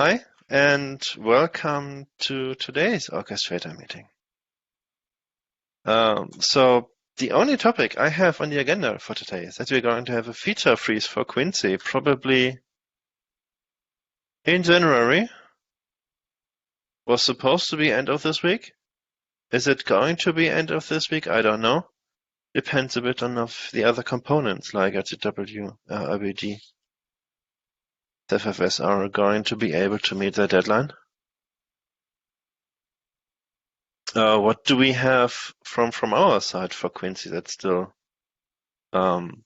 Hi, and welcome to today's Orchestrator meeting. So the only topic I have on the agenda for today is that we're going to have a feature freeze for Quincy, probably in January. Was supposed to be end of this week. Is it going to be end of this week? I don't know. Depends a bit on the other components like HTW, RBG, Ceph are going to be able to meet their deadline. What do we have from our side for Quincy that's still ongoing?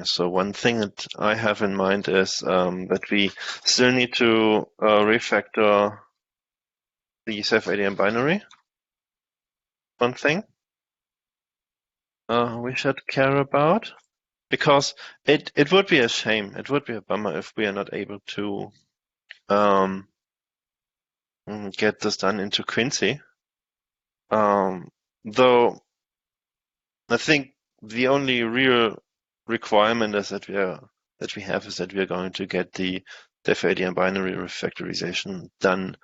So one thing that I have in mind is that we still need to refactor the Ceph ADM binary. One thing we should care about, because it would be a shame, it would be a bummer if we are not able to get this done into Quincy. Though I think the only real requirement is that we are going to get the Ceph ADM binary refactorization done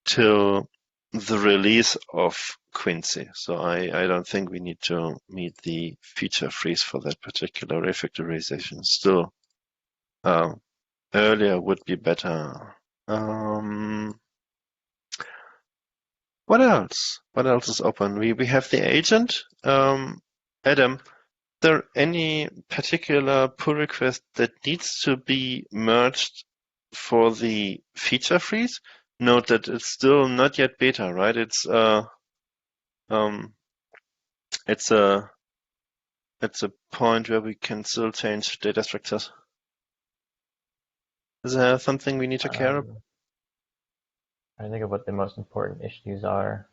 till the release of Quincy. So I don't think we need to meet the feature freeze for that particular refactorization. Still, earlier would be better. What else? What else is open? We have the agent. Adam, is there any particular pull request that needs to be merged for the feature freeze? Note that it's still not yet beta, right? It's a point where we can still change data structures. Is there something we need to care about? I think of what the most important issues are.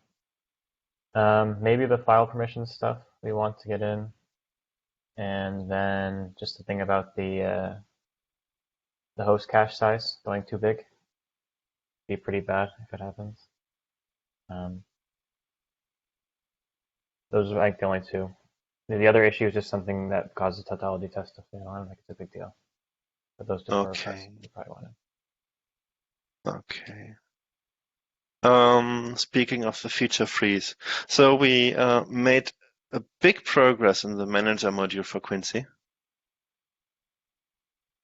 Maybe the file permission stuff we want to get in, and then just the thing about the host cache size going too big. Be pretty bad if it happens. Those are like the only two. The other issue is just something that causes tautology test to fail. I don't think it's a big deal. But those two requests you probably wanted. Okay. Speaking of the feature freeze, so we made a big progress in the manager module for Quincy,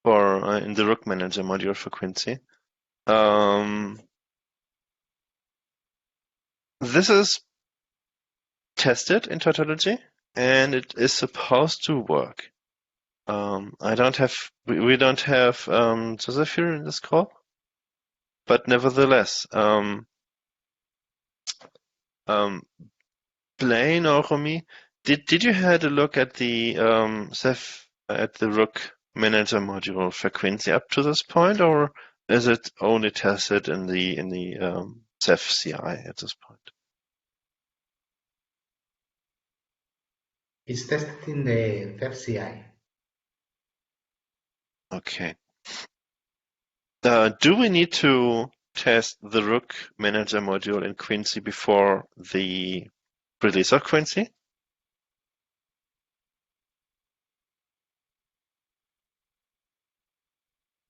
or in the Rook Manager module for Quincy. This is tested in tautology, and it is supposed to work. We don't have Joseph here in this call, but nevertheless, Blaine or Romy, did you had a look at the Ceph at the Rook Manager module for Quincy up to this point, or is it only tested in the Ceph CI at this point? It's tested in the Ceph CI. Okay. Do we need to test the Rook Manager module in Quincy before the release of Quincy?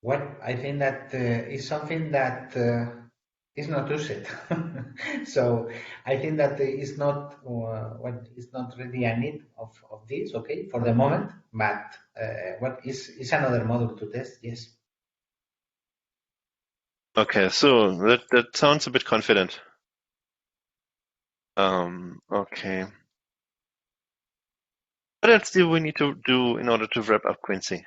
Well, I think that is something that is not used. So I think that it's not it's not really a need of this, okay, for the moment. But what is another model to test? Yes. Okay, so that sounds a bit confident. Okay. What else do we need to do in order to wrap up Quincy?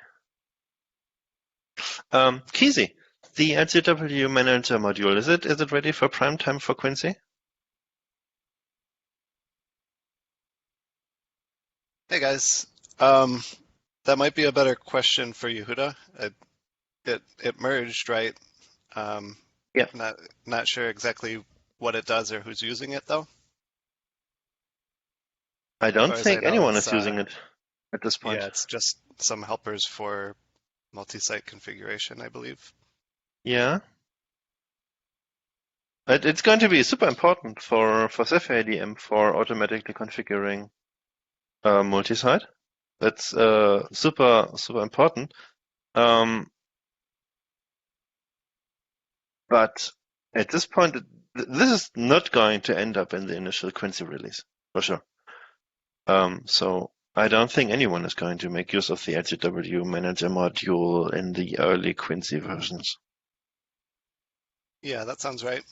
Keezy, the HTW Manager module, is it ready for prime time for Quincy? Hey guys, that might be a better question for Yehuda. It merged, right? Yeah. Not sure exactly what it does or who's using it though. I don't As far as I think know, anyone it's is using it at this point. yeah, it's just some helpers for multi-site configuration, I believe. Yeah. It's going to be super important for Ceph ADM for automatically configuring multi-site. That's super important. But at this point, this is not going to end up in the initial Quincy release, for sure. So I don't think anyone is going to make use of the HTW Manager module in the early Quincy versions. Yeah, that sounds right.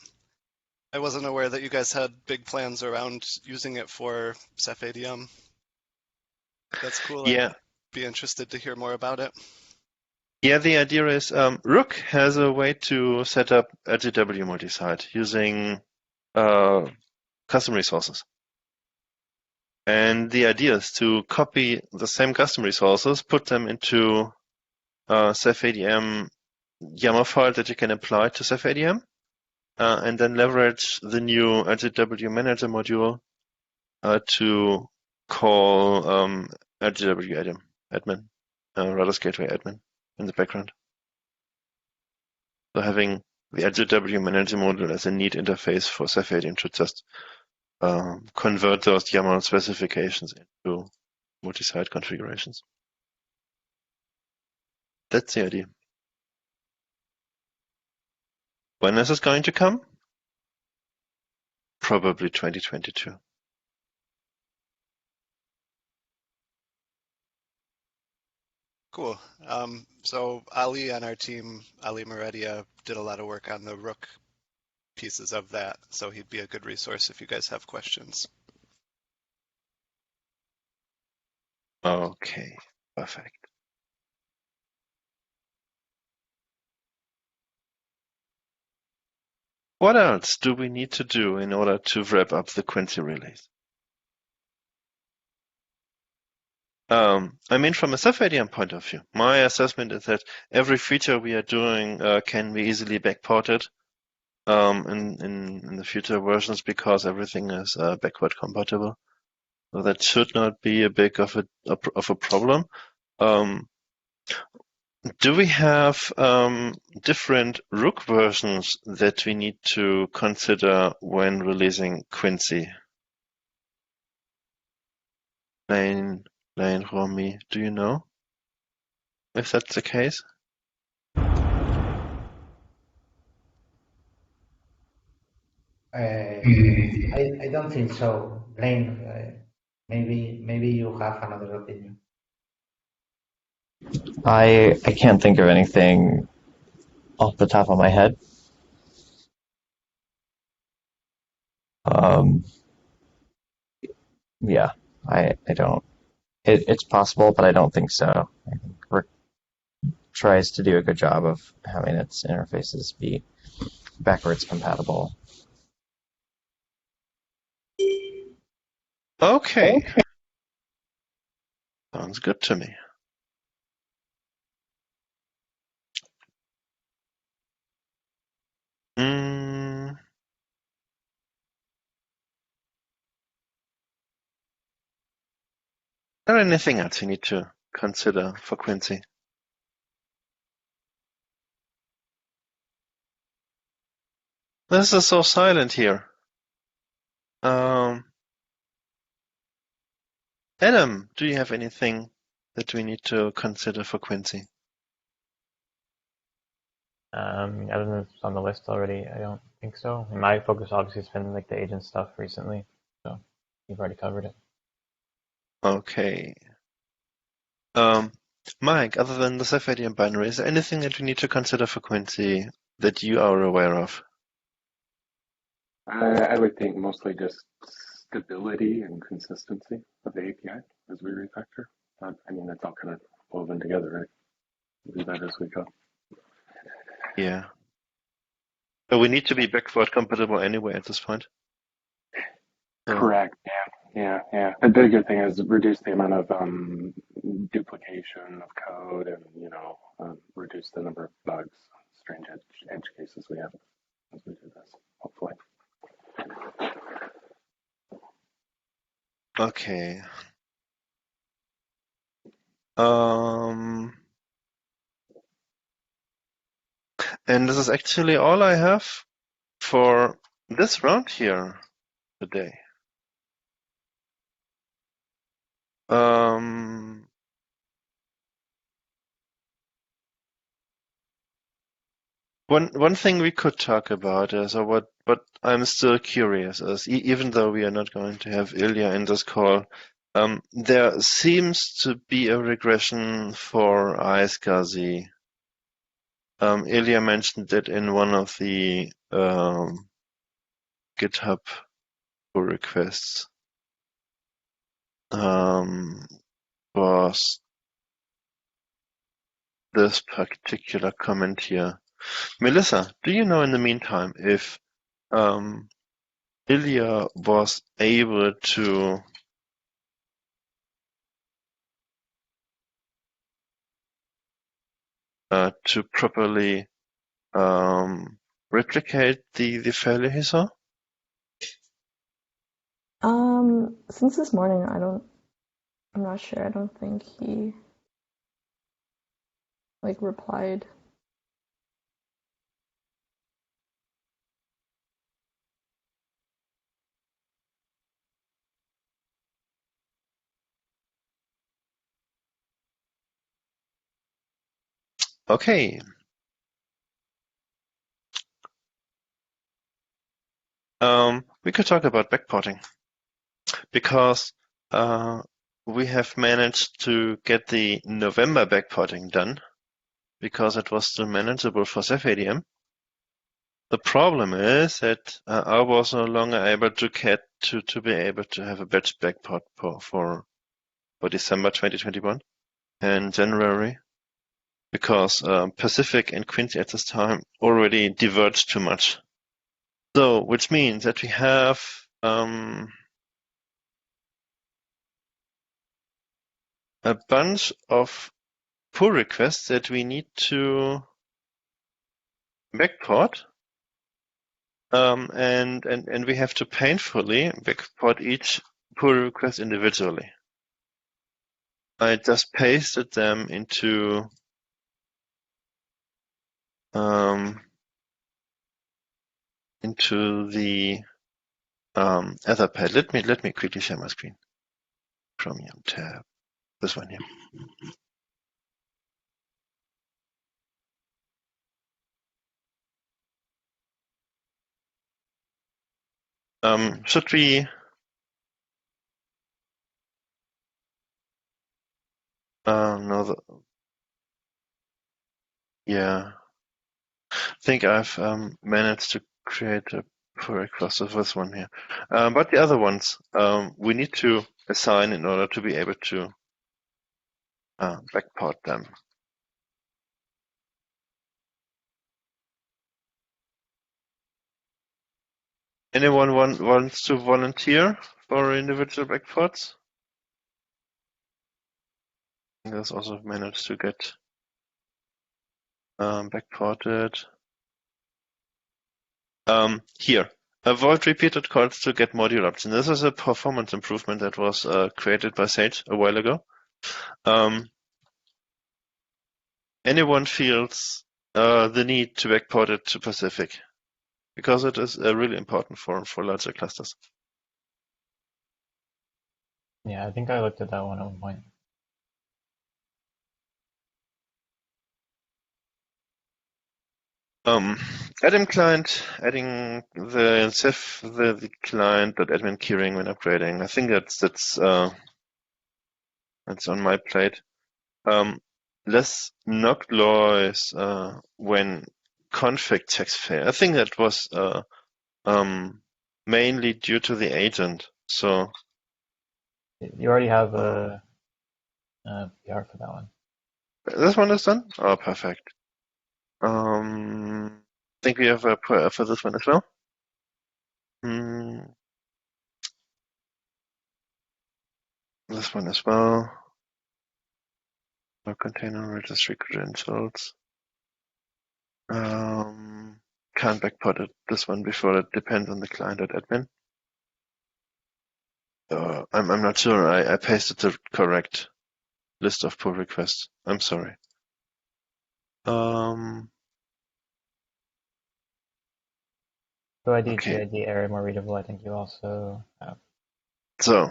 I wasn't aware that you guys had big plans around using it for Ceph ADM. That's cool. I'd Yeah, be interested to hear more about it. yeah. The idea is Rook has a way to set up HTW multi-site using custom resources. And the idea is to copy the same custom resources, put them into Ceph ADM YAML file that you can apply to Ceph ADM, and then leverage the new HTW Manager module to call HTW admin, Rudder's Gateway admin in the background. So having the HTW Manager module as a neat interface for Ceph ADM should just convert those YAML specifications into multi-site configurations. That's the idea. When is this going to come? Probably 2022. Cool. So Ali and our team, Ali Moredia, did a lot of work on the Rook pieces of that, so he'd be a good resource if you guys have questions. Okay, perfect. What else do we need to do in order to wrap up the Quincy release? I mean, from a Ceph ADM point of view, my assessment is that every feature we are doing can be easily backported in the future versions because everything is backward compatible. So that should not be a big of a problem. Do we have different Rook versions that we need to consider when releasing Quincy? Lane, Romy, do you know if that's the case? I don't think so, Blaine. Maybe you have another opinion. I can't think of anything off the top of my head. Um, yeah, I don't. It's possible, but I don't think so. I think Rick tries to do a good job of having its interfaces be backwards compatible. Okay, sounds good to me. Mm, is there anything else you need to consider for Quincy? This is so silent here. Adam, do you have anything that we need to consider for Quincy? Other than it's on the list already, I don't think so. And my focus obviously has been like the agent stuff recently, so you've already covered it. Okay. Mike, other than the Ceph ADM binary, is there anything that we need to consider for Quincy that you are aware of? I would think mostly just stability and consistency of the API as we refactor. I mean, that's all kind of woven together, right? We'll do that as we go. Yeah. But we need to be backward compatible anyway at this point. Correct. Yeah. The bigger thing is reduce the amount of duplication of code and, reduce the number of bugs, strange edge cases we have as we do this, hopefully. Okay. And this is actually all I have for this round here today. What One thing we could talk about is, or what I'm still curious is, even though we are not going to have Ilia in this call, there seems to be a regression for iSCSI. Ilia mentioned it in one of the GitHub pull requests. Was this particular comment here. Melissa, do you know in the meantime if Ilia was able to properly replicate the failure he saw? Since this morning, I'm not sure. I don't think he replied. Okay. We could talk about backpotting because we have managed to get the November backpotting done because it was still manageable for Ceph ADM. The problem is that I was no longer able to be able to have a batch backpot for December 2021 and January because Pacific and Quincy at this time already diverged too much. So, which means that we have a bunch of pull requests that we need to backport, and we have to painfully backport each pull request individually. I just pasted them into the other pad. Let me quickly share my screen. Chromium tab. This one here. Should we no, yeah. I think I've managed to create a pull request of this one here. But the other ones we need to assign in order to be able to backport them. Anyone wants to volunteer for individual backports? There's also managed to get backported. Here, avoid repeated calls to get module option. This is a performance improvement that was created by Sage a while ago. Anyone feels the need to backport it to Pacific because it is really important for larger clusters. Yeah, I think I looked at that one at one point. Admin client, adding the Ceph, the client.admin keyring when upgrading. I think that's on my plate. Less knock noise when config checks fail. I think that was mainly due to the agent. So You already have a PR for that one. this one is done. Oh, perfect. I think we have a PR for this one as well. This one as well. No container registry credentials. Can't backport it, this one before it depends on the client.admin. I'm not sure I pasted the correct list of pull requests. I'm sorry. So ID, Okay. GID, area more readable, I think you also have. So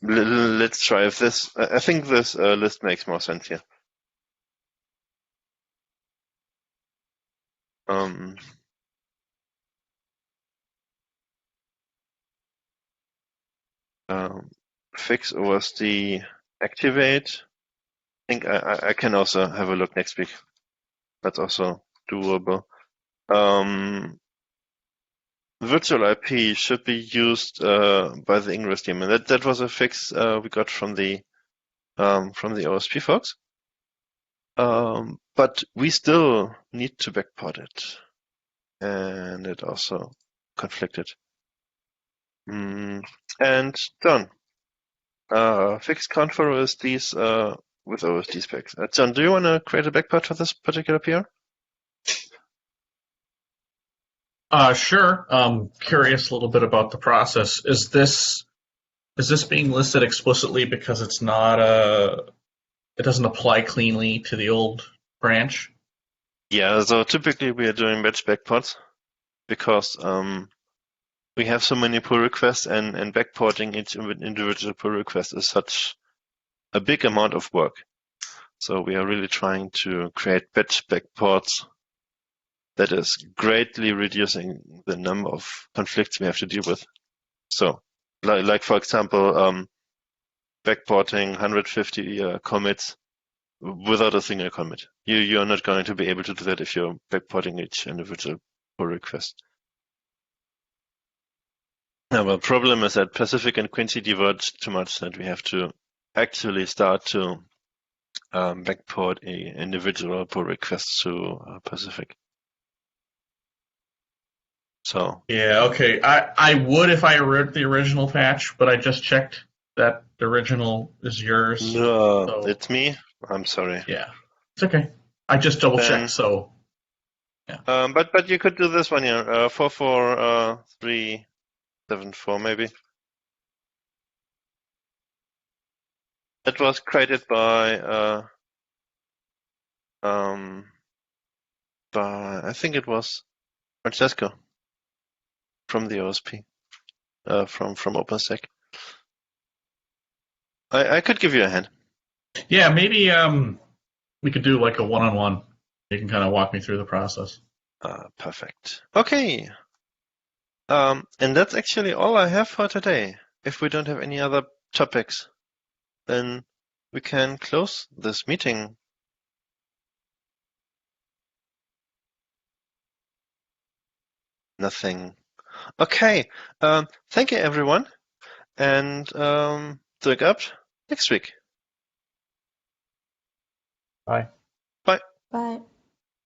let's try if this. I think this list makes more sense here. fix OSD activate. I think I can also have a look next week. That's also doable. Virtual IP should be used by the Ingress team, and that was a fix we got from the OSP folks. But we still need to backport it, and it also conflicted. And done. Fixed count for OSDs with OSD specs. John, do you want to create a backport for this particular PR? Sure. Curious a little bit about the process. Is this being listed explicitly because it's not it doesn't apply cleanly to the old branch? Yeah, so typically we are doing batch backports because we have so many pull requests, and backporting each individual pull request is such a big amount of work. So we are really trying to create batch backports that is greatly reducing the number of conflicts we have to deal with. So, like for example, backporting 150 commits without a single commit. You're not going to be able to do that if you're backporting each individual pull request. Now, the problem is that Pacific and Quincy diverge too much that we have to actually start to backport a individual pull request to Pacific. So yeah, okay. I would if I wrote the original patch, but I just checked that the original is yours. No, so, it's me. I'm sorry. Yeah, it's okay. I just double checked, so yeah. But you could do this one here. 44374 maybe. It was created by I think it was Francesco from the OSP, from OpenStack. I could give you a hand. Yeah, maybe we could do like a one-on-one. You can kind of walk me through the process. Perfect. Okay. And that's actually all I have for today. If we don't have any other topics, then we can close this meeting. Nothing. Okay. Thank you, everyone. And look up next week. Bye. Bye. Bye.